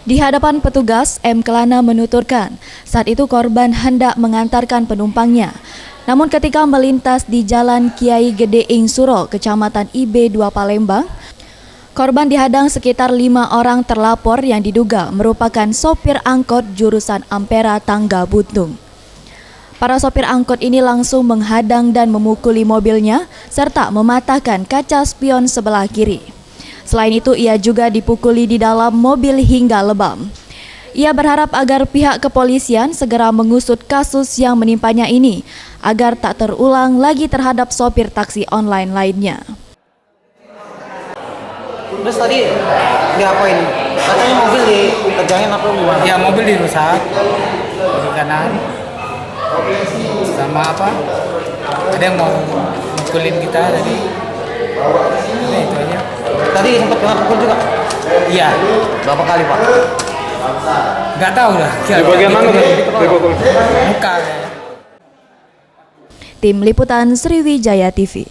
Di hadapan petugas, M. Kelana menuturkan saat itu korban hendak mengantarkan penumpangnya. Namun ketika melintas di Jalan Kiai Gede Ing Suro, Kecamatan IB2 Palembang, korban dihadang sekitar 5 orang terlapor yang diduga merupakan sopir angkot jurusan Ampera Tangga Buntung. Para sopir angkot ini langsung menghadang dan memukuli mobilnya serta mematahkan kaca spion sebelah kiri. Selain itu, ia juga dipukuli di dalam mobil hingga lebam. Ia berharap agar pihak kepolisian segera mengusut kasus yang menimpanya ini agar tak terulang lagi terhadap sopir taksi online lainnya. Terus tadi diapain? Katanya mobil dipegangin apa gimana? Ya, mobil dirusak di kanan. Sama apa? Ada yang mau mukulin kita tadi. Ya, itu aja. Tadi sempat kena pukul juga? Iya. Berapa kali, Pak? Nggak tahu lah. Di bagian mana dipukul? Muka. Tim Liputan Sriwijaya TV.